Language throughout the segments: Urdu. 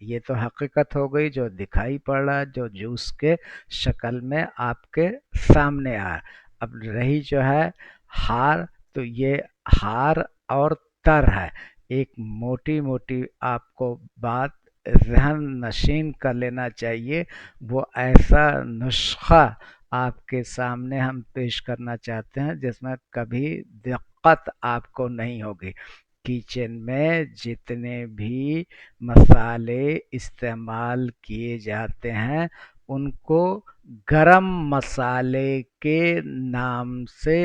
یہ تو حقیقت ہو گئی جو دکھائی پڑ رہا ہے، جو جوس کے شکل میں آپ کے سامنے آ. اب رہی جو ہے ہار، تو یہ ہار اور تر ہے. ایک موٹی موٹی آپ کو بات ذہن نشین کر لینا چاہیے. وہ ایسا نسخہ آپ کے سامنے ہم پیش کرنا چاہتے ہیں جس میں کبھی دقت آپ کو نہیں ہوگی. کچن میں جتنے بھی مسالے استعمال کیے جاتے ہیں ان کو گرم مسالے کے نام سے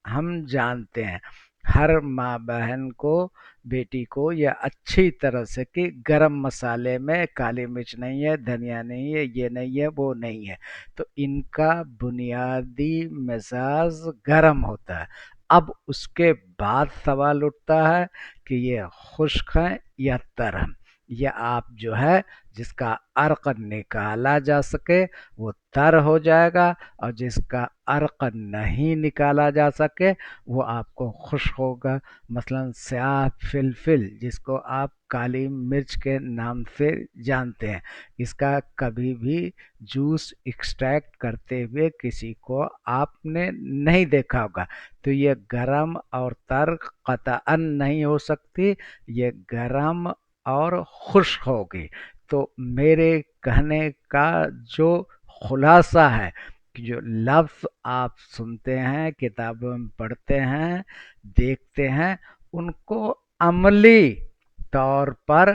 ہم جانتے ہیں. ہر ماں بہن کو، بیٹی کو یہ اچھی طرح سے کہ گرم مسالے میں کالی مرچ نہیں ہے، دھنیا نہیں ہے، یہ نہیں ہے، وہ نہیں ہے. تو ان کا بنیادی مزاج گرم ہوتا ہے. اب اس کے بعد سوال اٹھتا ہے کہ یہ خشک ہیں یا تر ہیں. یہ آپ جو ہے جس کا عرق نکالا جا سکے وہ تر ہو جائے گا، اور جس کا عرق نہیں نکالا جا سکے وہ آپ کو خشک ہوگا. مثلا سیاہ فلفل جس کو آپ کالی مرچ کے نام سے جانتے ہیں، اس کا کبھی بھی جوس ایکسٹریکٹ کرتے ہوئے کسی کو آپ نے نہیں دیکھا ہوگا. تو یہ گرم اور تر قطعا نہیں ہو سکتی، یہ گرم اور خشک ہوگی. تو میرے کہنے کا جو خلاصہ ہے کہ جو لفظ آپ سنتے ہیں، کتابوں میں پڑھتے ہیں، دیکھتے ہیں، ان کو عملی طور پر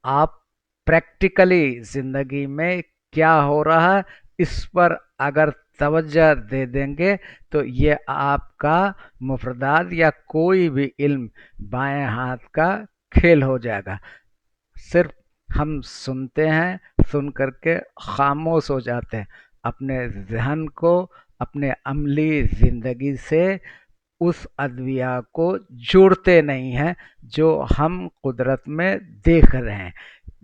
آپ پریکٹیکلی زندگی میں کیا ہو رہا ہے اس پر اگر توجہ دے دیں گے تو یہ آپ کا مفردات یا کوئی بھی علم بائیں ہاتھ کا کھیل ہو جائے گا. صرف ہم سنتے ہیں، سن کر کے خاموش ہو جاتے ہیں، اپنے ذہن کو اپنے عملی زندگی سے اس ادویہ کو جوڑتے نہیں ہیں جو ہم قدرت میں دیکھ رہے ہیں.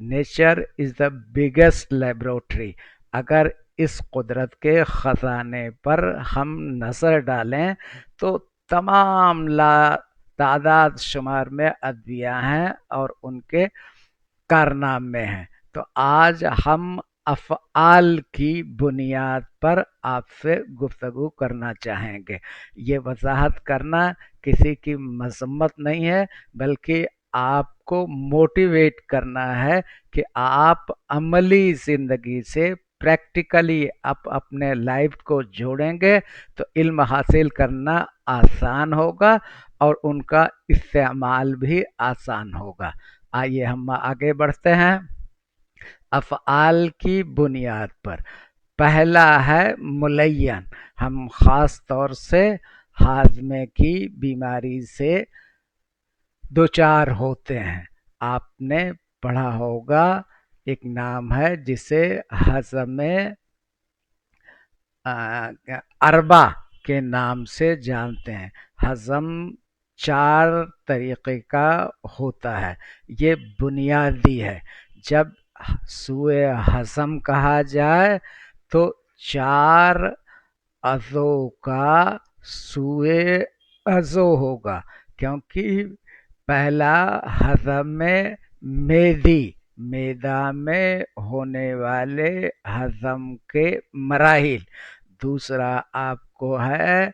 Nature is the biggest laboratory. اگر اس قدرت کے خزانے پر ہم نظر ڈالیں تو تمام لا تعداد شمار میں ادویہ ہیں اور ان کے کارنامے ہیں. تو آج ہم افعال کی بنیاد پر آپ سے گفتگو کرنا چاہیں گے. یہ وضاحت کرنا کسی کی مذمت نہیں ہے، بلکہ آپ کو موٹیویٹ کرنا ہے کہ آپ عملی زندگی سے پریکٹیکلی آپ اپنے لائف کو جوڑیں گے تو علم حاصل کرنا آسان ہوگا اور ان کا استعمال بھی آسان ہوگا. آئیے ہم آگے بڑھتے ہیں. افعال کی بنیاد پر پہلا ہے ملین. ہم خاص طور سے ہاضمے کی بیماری سے دوچار ہوتے ہیں. آپ نے پڑھا ہوگا ایک نام ہے جسے ہضم اربا کے نام سے جانتے ہیں. ہضم 4 طریقے کا ہوتا ہے. یہ بنیادی ہے. جب سوئے ہضم کہا جائے تو 4 اعضوں کا سوئے عضو ہوگا، کیونکہ پہلا ہضم میدی، معدہ میں ہونے والے ہضم کے مراحل. دوسرا آپ کو ہے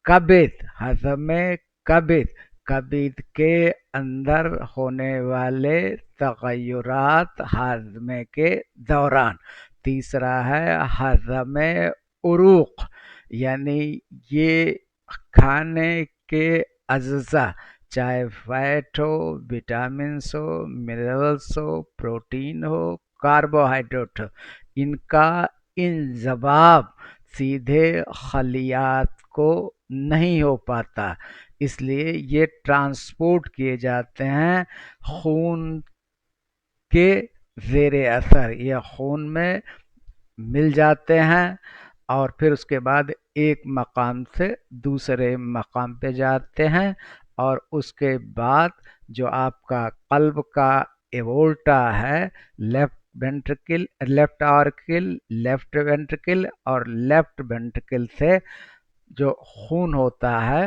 کبد، ہضم کبد، کبد کے اندر ہونے والے تغیرات ہاضمے کے دوران. تیسرا ہے ہضم عروق، یعنی یہ کھانے کے اجزاء چاہے فیٹ ہو، وٹامنس ہو، منرلس ہو، پروٹین ہو، کاربوہائیڈریٹ ہو، ان کا انضباب سیدھے خلیات کو نہیں ہو پاتا، اس لیے یہ ٹرانسپورٹ کیے جاتے ہیں خون کے زیر اثر. یہ خون میں مل جاتے ہیں اور پھر اس کے بعد ایک مقام سے دوسرے مقام پہ جاتے ہیں، اور اس کے بعد جو آپ کا قلب کا ایورٹا ہے، لیفٹ وینٹرکل، لیفٹ آرکل، لیفٹ وینٹرکل اور لیفٹ وینٹرکل سے جو خون ہوتا ہے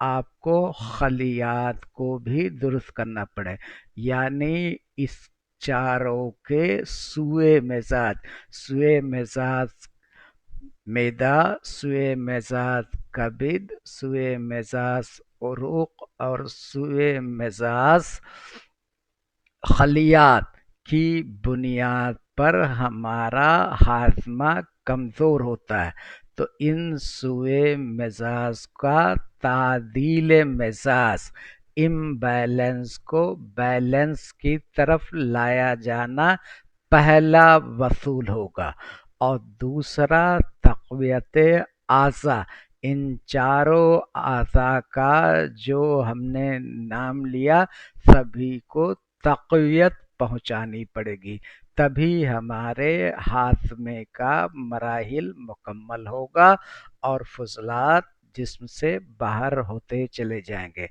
آپ کو خلیات کو بھی درست کرنا پڑے، یعنی اس چاروں کے سوئے مزاج معدہ، سوئے مزاج کبد، سوئے مزاج عروق اور سوئے مزاج خلیات کی بنیاد پر ہمارا ہاضمہ کمزور ہوتا ہے۔ تو ان سوئے مزاج کا تعدیل مزاج، امبیلنس کو بیلنس کی طرف لایا جانا پہلا وصول ہوگا، اور دوسرا تقویت اعضاء۔ ان چاروں اعضاء کا جو ہم نے نام لیا، سبھی کو تقویت پہنچانی پڑے گی، تبھی ہمارے ہاضمے کا مراحل مکمل ہوگا اور فضلات جسم سے باہر ہوتے چلے جائیں گے۔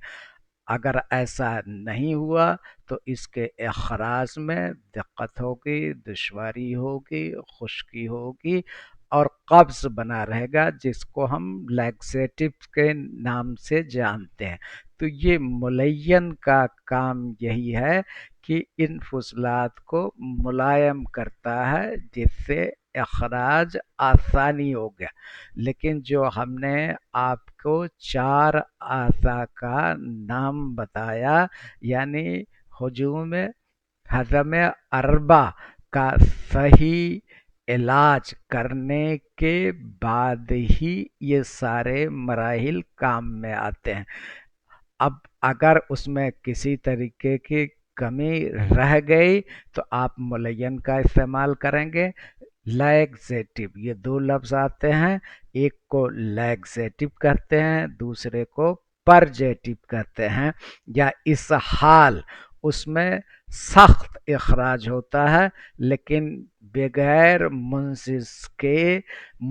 اگر ایسا نہیں ہوا تو اس کے اخراج میں دقت ہوگی، دشواری ہوگی، خشکی ہوگی اور قبض بنا رہے گا، جس کو ہم لیکسیٹو کے نام سے جانتے ہیں۔ تو یہ ملین کا کام یہی ہے کہ ان فضلات کو ملائم کرتا ہے، جس سے اخراج آسانی ہو گیا۔ لیکن جو ہم نے آپ کو چار اعضاء کا نام بتایا، یعنی ہجوم ہضم اربع کا صحیح علاج کرنے کے بعد ہی یہ سارے مراحل کام میں آتے ہیں۔ اب اگر اس میں کسی طریقے کی کمی رہ گئی تو آپ ملین کا استعمال کریں گے۔ لیگزیٹو، یہ دو لفظ آتے ہیں، ایک کو لیگزیٹو کہتے ہیں، دوسرے کو پرجیٹو کہتے ہیں، یا اسہال۔ اس میں سخت اخراج ہوتا ہے، لیکن بغیر منزز کے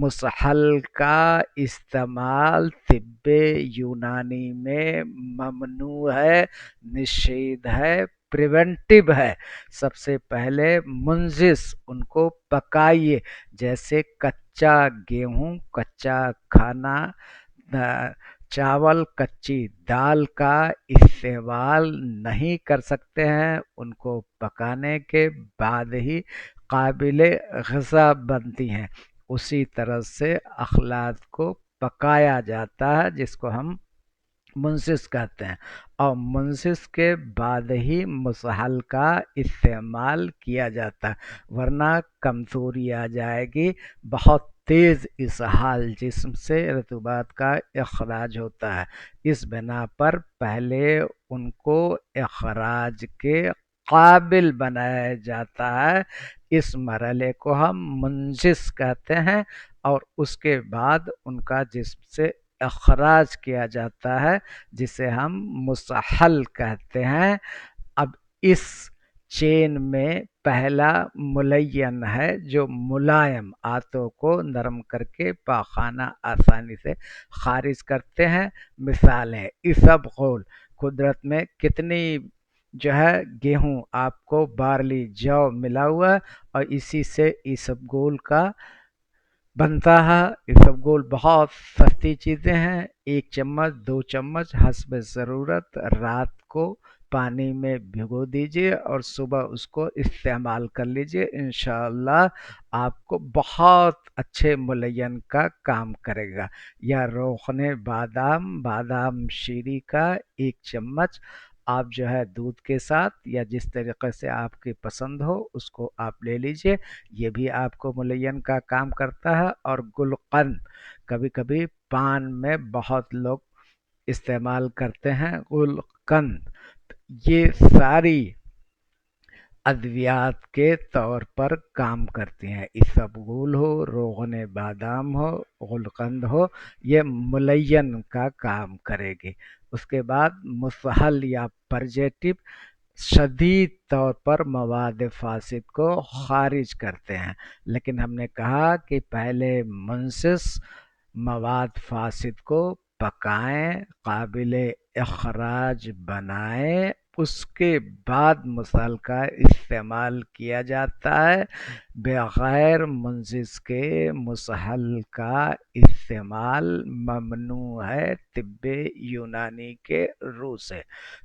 مسحل کا استعمال طب یونانی میں ممنوع ہے، نشید ہے، پریونٹیو ہے۔ سب سے پہلے منزز ان کو پکائیے، جیسے کچا گیہوں، کچا کھانا، چاول، کچی دال کا استعمال نہیں کر سکتے ہیں، ان کو پکانے کے بعد ہی قابل غذا بنتی ہیں۔ اسی طرح سے اخلاط کو پکایا جاتا ہے، جس کو ہم منصص کہتے ہیں، اور منصص کے بعد ہی مسحل کا استعمال کیا جاتا ہے، ورنہ کمزوری آ جائے گی۔ بہت تیز اسہال جسم سے رطوبات کا اخراج ہوتا ہے، اس بنا پر پہلے ان کو اخراج کے قابل بنایا جاتا ہے، اس مرحلے کو ہم منجز کہتے ہیں، اور اس کے بعد ان کا جسم سے اخراج کیا جاتا ہے، جسے ہم مسحل کہتے ہیں۔ اب اس چین میں پہلا ملین ہے، جو ملائم آتوں کو نرم کر کے پاخانہ آسانی سے خارج کرتے ہیں۔ مثالیں: اسبغول، قدرت میں کتنی جو ہے گیہوں آپ کو بارلی جو ملا ہوا ہے، اور اسی سے اسبغول کا بنتا ہے۔ اسبغول بہت سستی چیزیں ہیں، 1 چمچ 2 چمچ حسب ضرورت رات کو پانی میں بھگو دیجئے اور صبح اس کو استعمال کر لیجئے، انشاءاللہ آپ کو بہت اچھے ملین کا کام کرے گا۔ یا روغن بادام، بادام شیری کا 1 چمچ آپ جو ہے دودھ کے ساتھ یا جس طریقے سے آپ کی پسند ہو اس کو آپ لے لیجئے، یہ بھی آپ کو ملین کا کام کرتا ہے۔ اور گلقند، کبھی کبھی پان میں بہت لوگ استعمال کرتے ہیں گلقند، یہ ساری ادویات کے طور پر کام کرتی ہیں۔ اسبغول ہو، روغن بادام ہو، گلقند ہو، یہ ملین کا کام کرے گی۔ اس کے بعد مسحل یا پرجیٹو شدید طور پر مواد فاسد کو خارج کرتے ہیں، لیکن ہم نے کہا کہ پہلے منصص مواد فاسد کو پکائیں، قابل اخراج بنائیں اس کے بعد مسل کا استعمال کیا جاتا ہے۔ بغیر منجز کے مسہل کا استعمال ممنوع ہے طب یونانی کے رو سے۔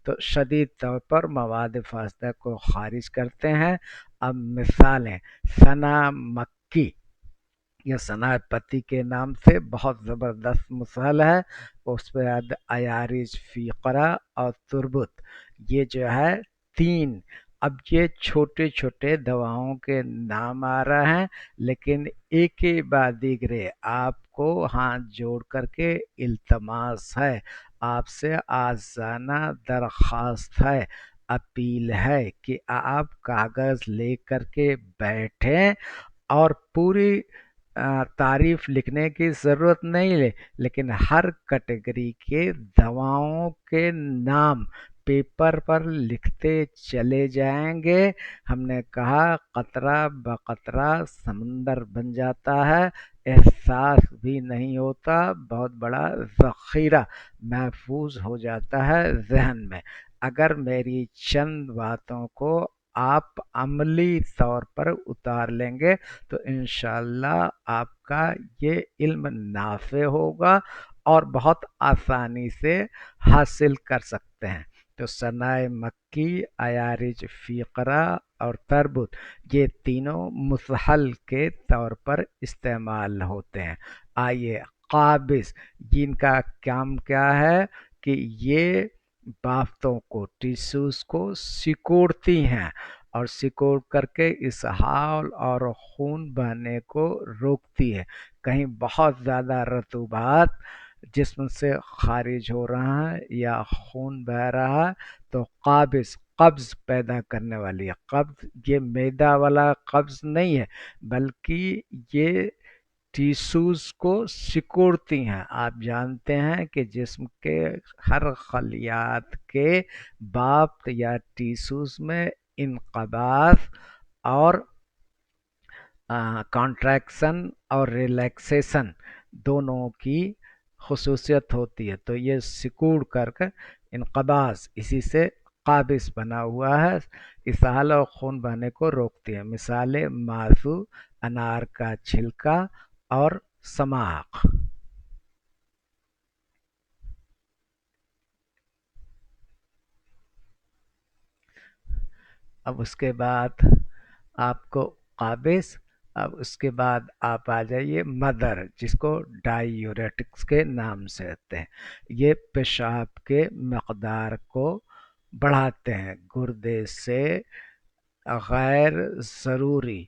تو شدید طور پر مواد فاسدہ کو خارج کرتے ہیں۔ اب مثالیں: ثنا مکی، یہ ثنا پتی کے نام سے بہت زبردست مسہل ہے۔ اس پہ ایارج فیقرہ اور تربت، یہ جو ہے تین، اب یہ چھوٹے چھوٹے دواؤں کے نام آ رہے ہیں، لیکن ایک کے بعد دیگرے آپ کو ہاتھ جوڑ کر کے التماس ہے، آپ سے آزانہ درخواست ہے، اپیل ہے کہ آپ کاغذ لے کر کے بیٹھیں اور پوری تعریف لکھنے کی ضرورت نہیں ہے، لیکن ہر کیٹیگری کے دواؤں کے نام پیپر پر لکھتے چلے جائیں گے۔ ہم نے کہا قطرہ بقطرہ سمندر بن جاتا ہے، احساس بھی نہیں ہوتا، بہت بڑا ذخیرہ محفوظ ہو جاتا ہے ذہن میں۔ اگر میری چند باتوں کو آپ عملی طور پر اتار لیں گے تو انشاءاللہ آپ کا یہ علم نافع ہوگا اور بہت آسانی سے حاصل کر سکتے ہیں۔ تو ثنائے مکی، ایارج فیقرہ اور تربت، یہ تینوں مسہل کے طور پر استعمال ہوتے ہیں۔ آئیے قابض، جن کا کام کیا ہے کہ یہ بافتوں کو، ٹیشوز کو سکوڑتی ہیں اور سکوڑ کر کے اسہال اور خون بہنے کو روکتی ہے۔ کہیں بہت زیادہ رطوبات جسم سے خارج ہو رہا ہے یا خون بہہ رہا ہے تو قابض، قبض پیدا کرنے والی ہے۔ قبض یہ معدہ والا قبض نہیں ہے، بلکہ یہ ٹیشوز کو سکوڑتی ہیں۔ آپ جانتے ہیں کہ جسم کے ہر خلیات کے بافت یا ٹیشوز میں انقباض اور کانٹریکشن اور ریلیکسیشن دونوں کی خصوصیت ہوتی ہے، تو یہ سکوڑ کر کے انقباض اسی سے قابض بنا ہوا ہے، اسہال اور خون بہنے کو روکتی ہے۔ مثالیں: مازو، انار کا چھلکا اور سماق۔ اب اس کے بعد آپ کو قابض، اب اس کے بعد آپ آ جائیے مدر، جس کو ڈائیوریٹکس کے نام سے ہوتے ہیں۔ یہ پیشاب کے مقدار کو بڑھاتے ہیں، گردے سے غیر ضروری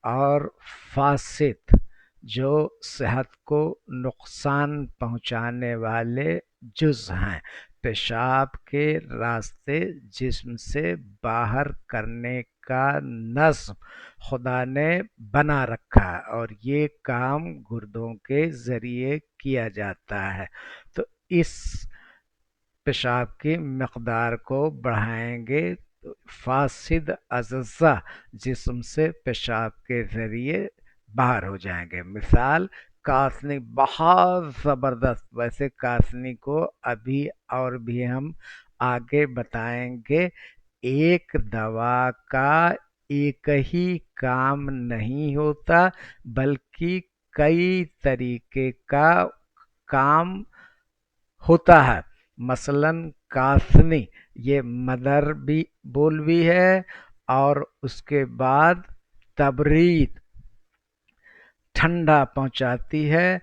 اور فاسد، جو صحت کو نقصان پہنچانے والے جز ہیں، پیشاب کے راستے جسم سے باہر کرنے کا نظم خدا نے بنا رکھا ہے اور یہ کام گردوں کے ذریعے کیا جاتا ہے۔ تو اس پیشاب کی مقدار کو بڑھائیں گے تو فاسد اجزاء جسم سے پیشاب کے ذریعے باہر ہو جائیں گے۔ مثال: کاسنی، بہت زبردست، ویسے کاسنی کو ابھی اور بھی ہم آگے بتائیں گے۔ ایک دوا کا ایک ہی کام نہیں ہوتا، بلکہ کئی طریقے کا کام ہوتا ہے۔ مثلاً کاسنی یہ مدر بھی بول بھی ہے، اور اس کے بعد تبرید، ٹھنڈا پہنچاتی ہے،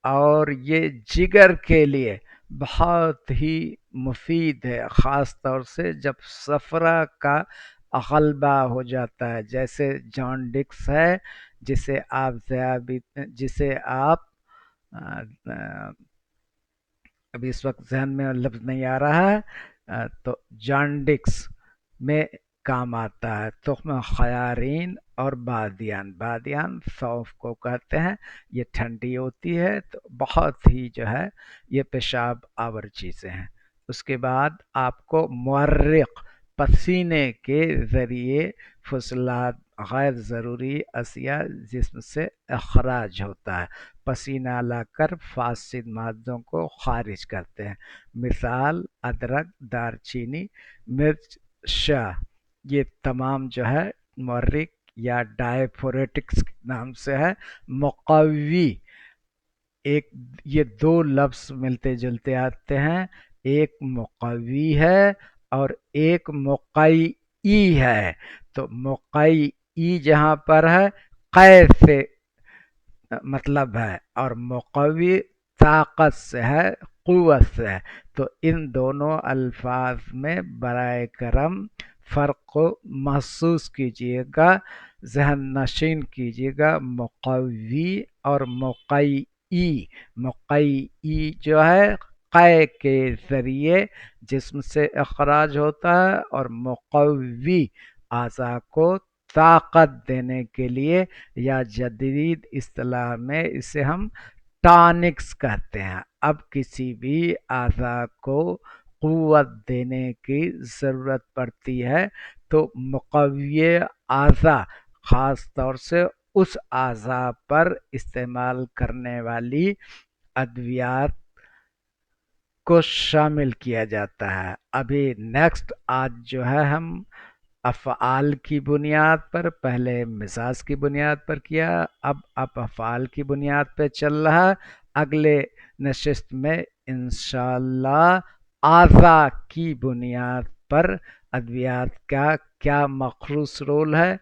اور یہ جگر کے لیے بہت ہی مفید ہے، خاص طور سے جب صفرا کا غلبہ ہو جاتا ہے، جیسے جانڈکس ہے، جسے آپ ابھی اس وقت ذہن میں لفظ نہیں آ رہا ہے، تو جانڈکس میں کام آتا ہے۔ تخم خیارین اور بادیان، بادیان سونف کو کہتے ہیں، یہ ٹھنڈی ہوتی ہے تو بہت ہی جو ہے یہ پیشاب آور چیزیں ہیں۔ اس کے بعد آپ کو مورق، پسینے کے ذریعے فضلات غیر ضروری اشیاء جسم سے اخراج ہوتا ہے، پسینہ لا کر فاسد مادوں کو خارج کرتے ہیں۔ مثال ادرک، دار چینی، مرچ، شاہ، یہ تمام جو ہے محرک یا ڈائفوریٹکس نام سے ہے۔ مقوی، ایک یہ دو لفظ ملتے جلتے آتے ہیں، ایک مقوی ہے اور ایک مقیی ہے۔ تو مقیی جہاں پر ہے قے سے مطلب ہے، اور مقوی طاقت سے ہے، قوت سے ہے۔ تو ان دونوں الفاظ میں برائے کرم فرق کو محسوس کیجیے گا، ذہن نشین کیجیے گا۔ مقوی اور مقیی، مقیی جو ہے قے کے ذریعے جسم سے اخراج ہوتا ہے، اور مقوی اعضاء کو طاقت دینے کے لیے، یا جدید اصطلاح میں اسے ہم ٹانکس کہتے ہیں۔ اب کسی بھی اعضاء کو قوت دینے کی ضرورت پڑتی ہے تو مقوی اعضاء، خاص طور سے اس اعضاء پر استعمال کرنے والی ادویات کو شامل کیا جاتا ہے۔ ابھی نیکسٹ آج جو ہے ہم افعال کی بنیاد پر، پہلے مزاج کی بنیاد پر کیا، اب افعال کی بنیاد پہ چل رہا۔ اگلے نشست میں انشاءاللہ اعضاء کی بنیاد پر ادویات کا کیا مخصوص رول ہے،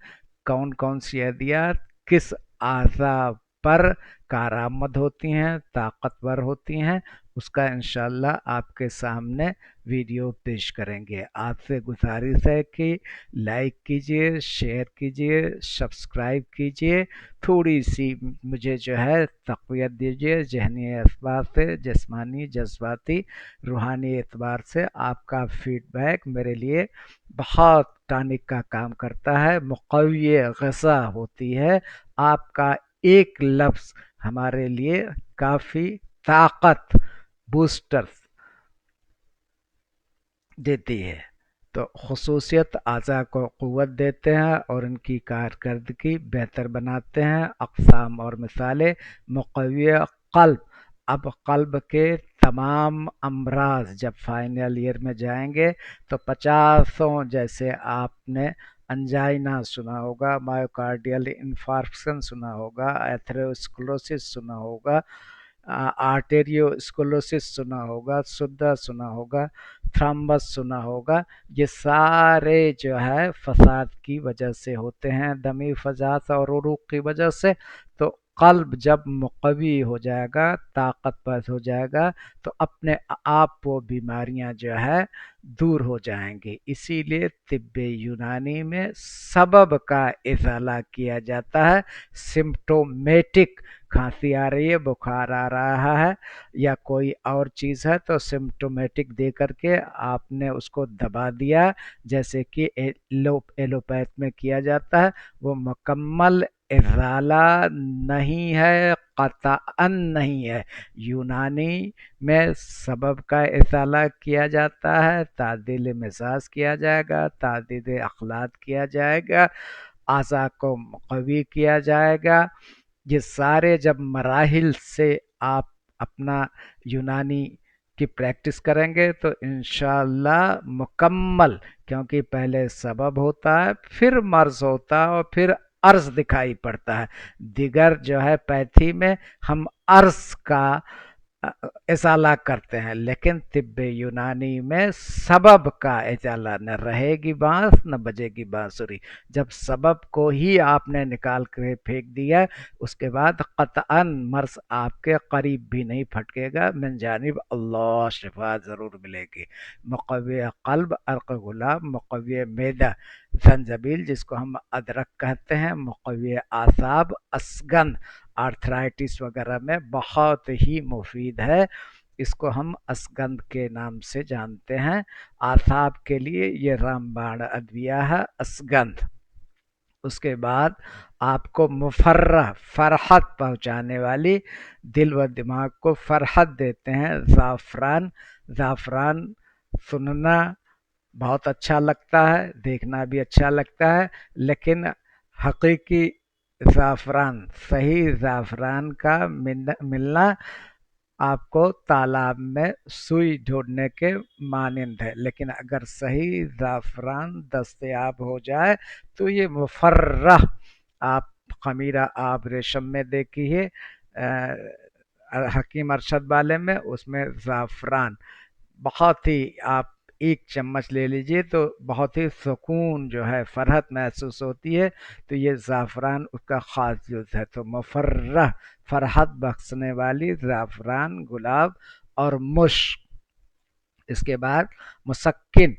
کون کون سی ادویات کس اعضاء پر کارآمد ہوتی ہیں، طاقتور ہوتی ہیں، اس کا انشاءاللہ آپ کے سامنے ویڈیو پیش کریں گے۔ آپ سے گزارش ہے کہ لائک کیجئے، شیئر کیجئے، سبسکرائب کیجئے، تھوڑی سی مجھے جو ہے تقویت دیجئے، ذہنی اعتبار سے، جسمانی، جذباتی، روحانی اعتبار سے۔ آپ کا فیڈ بیک میرے لیے بہت ٹانک کا کام کرتا ہے، مقوی غذا ہوتی ہے۔ آپ کا ایک لفظ ہمارے لیے کافی طاقت بوسٹر دیتی ہے۔ تو خصوصیت اعضاء کو قوت دیتے ہیں اور ان کی کارکردگی بہتر بناتے ہیں۔ اقسام اور مثالیں: مقوی قلب، اب قلب کے تمام امراض جب فائنل ایئر میں جائیں گے تو 50 جیسے آپ نے انجائنا سنا ہوگا، مائوکارڈیل انفارکشن سنا ہوگا، ایتھروسکلوسس سنا ہوگا، آرٹیریو اسکلوسس سنا ہوگا، سدہ سنا ہوگا، تھرمبس سنا ہوگا۔ یہ سارے جو ہے فساد کی وجہ سے ہوتے ہیں، دمی فساد اور عروق کی وجہ سے۔ تو قلب جب مقوی ہو جائے گا، طاقتور ہو جائے گا، تو اپنے آپ وہ بیماریاں جو ہے دور ہو جائیں گی۔ اسی لیے طب یونانی میں سبب کا ازالہ کیا جاتا ہے۔ سمپٹومیٹک، کھانسی آ رہی ہے، بخار آ رہا ہے یا کوئی اور چیز ہے تو سمپٹومیٹک دے کر کے آپ نے اس کو دبا دیا، جیسے کہ ایلوپیتھ میں کیا جاتا ہے، وہ مکمل ازالہ نہیں ہے، قطعاً نہیں ہے۔ یونانی میں سبب کا ازالہ کیا جاتا ہے، تعدیل مزاج کیا جائے گا، تعدیل اخلاق کیا جائے گا، اعضاء کو مقوی کیا جائے گا۔ یہ سارے جب مراحل سے آپ اپنا یونانی کی پریکٹس کریں گے تو انشاءاللہ مکمل، کیونکہ پہلے سبب ہوتا ہے، پھر مرض ہوتا ہے، اور پھر عرض دکھائی پڑتا ہے۔ دیگر جو ہے پیتھی میں ہم عرض کا ازالہ کرتے ہیں، لیکن طب یونانی میں سبب کا ازالہ، نہ رہے گی بانس نہ بجے گی بانسری۔ جب سبب کو ہی آپ نے نکال کر پھینک دیا، اس کے بعد قطعاً مرض آپ کے قریب بھی نہیں پھٹکے گا، من جانب اللہ شفا ضرور ملے گی۔ مقوی قلب عرق گلاب، مقوی معدہ زنجبیل جس کو ہم ادرک کہتے ہیں، مقوی اعصاب اسگن، آرتھرائٹس وغیرہ میں بہت ہی مفید ہے، اس کو ہم اسگندھ کے نام سے جانتے ہیں۔ اعصاب کے لیے یہ رام باڑ ادویہ ہے اسگندھ۔ اس کے بعد آپ کو مفرح، فرحت پہنچانے والی، دل و دماغ کو فرحت دیتے ہیں، زعفران۔ زعفران سننا بہت اچھا لگتا ہے، دیکھنا بھی اچھا لگتا ہے، لیکن حقیقی زعفران، صحیح زعفران کا ملنا آپ کو تالاب میں سوئی ڈھونڈنے کے مانند ہے، لیکن اگر صحیح زعفران دستیاب ہو جائے تو یہ مفرح، آپ خمیرہ آپ ریشم میں دیکھیے، حکیم ارشد والے میں، اس میں زعفران بہت ہی، آپ ایک چمچ لے لیجئے تو بہت ہی سکون جو ہے، فرحت محسوس ہوتی ہے، تو یہ زعفران اس کا خاص جز ہے، تو مفرح، فرحت بخشنے والی زعفران، گلاب اور مشک۔ اس کے بعد مسکن،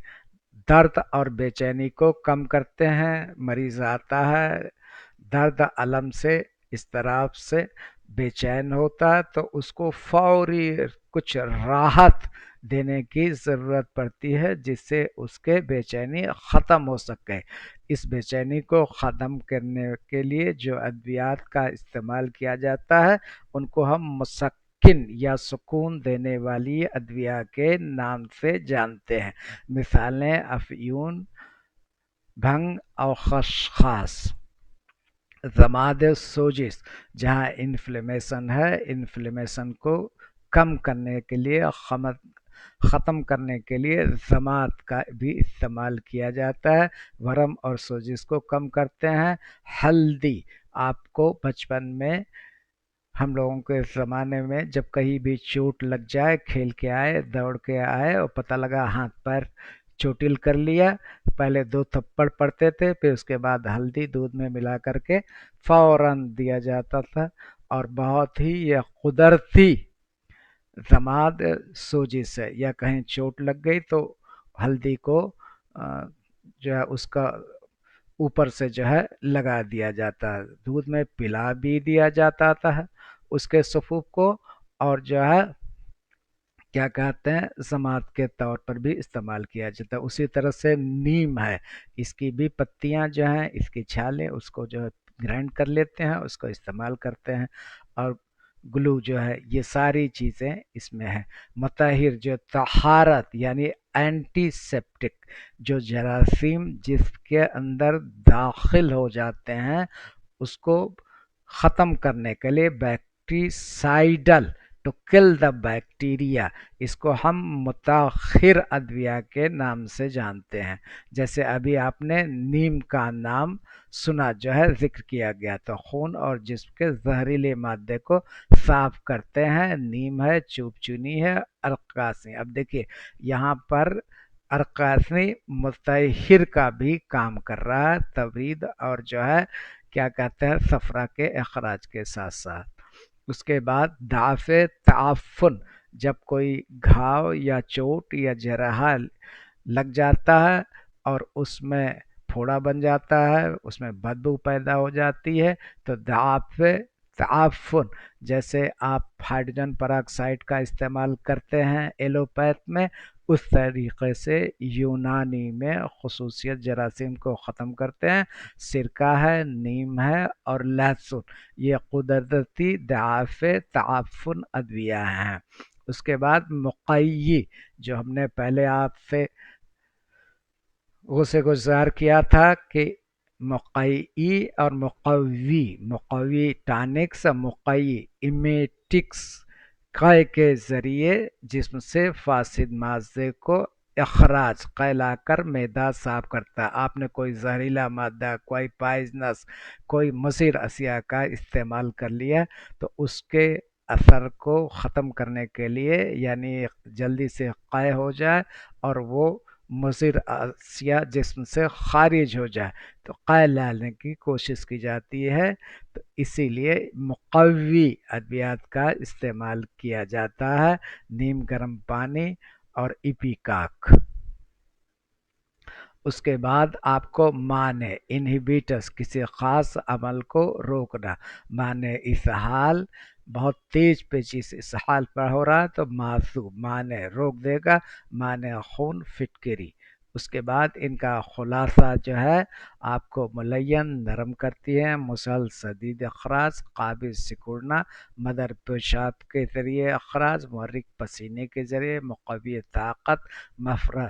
درد اور بے چینی کو کم کرتے ہیں، مریض آتا ہے درد الم سے، اضطراب سے بے چین ہوتا ہے تو اس کو فوری کچھ راحت دینے کی ضرورت پڑتی ہے جس سے اس کے بے چینی ختم ہو سکے۔ اس بے چینی کو ختم کرنے کے لیے جو ادویات کا استعمال کیا جاتا ہے ان کو ہم مسکن یا سکون دینے والی ادویہ کے نام سے جانتے ہیں۔ مثالیں افیون، بھنگ اور خسخاس۔ ضماد سوزش، جہاں انفلیمیشن ہے، انفلیمیشن کو کم کرنے کے لیے، ختم کرنے کے لیے ضماد کا بھی استعمال کیا جاتا ہے، ورم اور سوزش کو کم کرتے ہیں۔ ہلدی، آپ کو بچپن میں، ہم لوگوں کے زمانے میں جب کہیں بھی چوٹ لگ جائے، کھیل کے آئے، دوڑ کے آئے اور پتہ لگا ہاتھ پیر چوٹل کر لیا، پہلے 2 تھپڑ پڑتے تھے، پھر اس کے بعد ہلدی دودھ میں ملا کر کے فوراً دیا جاتا تھا، اور بہت ہی یہ قدرتی ضماد سوزش ہے، یا کہیں چوٹ لگ گئی تو ہلدی کو جو ہے اس کا اوپر سے جو ہے لگا دیا جاتا ہے، دودھ میں پلا بھی دیا جاتا تھا اس کے سفوف کو، اور جو ہے کیا کہتے ہیں ضماد کے طور پر بھی استعمال کیا جاتا ہے۔ اسی طرح سے نیم ہے، اس کی بھی پتیاں جو ہیں، اس کی چھالیں، اس کو جو ہے گرائنڈ کر لیتے ہیں، اس کو استعمال کرتے ہیں، اور گلو جو ہے، یہ ساری چیزیں اس میں ہیں۔ مطہر، جو طہارت یعنی اینٹی سیپٹک، جو جراثیم جسم کے اندر داخل ہو جاتے ہیں اس کو ختم کرنے کے لیے، بیکٹیسائیڈل، ٹو کل دا بیکٹیریا، اس کو ہم متاخر ادویہ کے نام سے جانتے ہیں۔ جیسے ابھی آپ نے نیم کا نام سنا، جو ہے ذکر کیا گیا، تو خون اور جسم کے زہریلے مادے کو صاف کرتے ہیں، نیم ہے، چوب چونی ہے، ارقاسی۔ اب دیکھیے یہاں پر ارقاسی متحر کا بھی کام کر رہا ہے، تبرید اور جو ہے کیا کہتے ہیں صفرا کے اخراج کے ساتھ ساتھ۔ اس کے بعد دافع تعفن، جب کوئی گھاؤ یا چوٹ یا جرح لگ جاتا ہے اور اس میں پھوڑا بن جاتا ہے، اس میں بدبو پیدا ہو جاتی ہے، تو دافع تعفن، جیسے آپ ہائیڈروجن پر آکسائڈ کا استعمال کرتے ہیں ایلوپیتھ میں، اس طریقے سے یونانی میں خصوصیت جراثیم کو ختم کرتے ہیں۔ سرکہ ہے، نیم ہے اور لہسن، یہ قدرتی دافع تعفن ادویہ ہیں۔ اس کے بعد مقیی، جو ہم نے پہلے آپ سے غصے گزار کیا تھا کہ مقیی اور مقوی، مقوی ٹانکس، مقیی امیٹکس، قے کے ذریعے جسم سے فاسد مادے کو اخراج، قے لا کر معدہ صاف کرتا ہے۔ آپ نے کوئی زہریلا مادہ، کوئی پائزنس، کوئی مضر اشیاء کا استعمال کر لیا تو اس کے اثر کو ختم کرنے کے لیے، یعنی جلدی سے قے ہو جائے اور وہ مضر اشیاء جسم سے خارج ہو جائے تو قے لانے کی کوشش کی جاتی ہے، تو اسی لیے مقوی ادویات کا استعمال کیا جاتا ہے، نیم گرم پانی اور ایپیکاک۔ اس کے بعد آپ کو مانع، انہیبیٹس، کسی خاص عمل کو روکنا، مانع اسہال، بہت تیز پیچی سے اسہال پر ہو رہا ہے تو معصوب، مانع روک دے گا، مانع خون فٹکری۔ اس کے بعد ان کا خلاصہ جو ہے آپ کو ملین، نرم کرتی ہے، مسل شدید اخراج، قابل سکڑنا، مدر پیشاب کے ذریعے اخراج، محرک پسینے کے ذریعے، مقوی طاقت، مفرح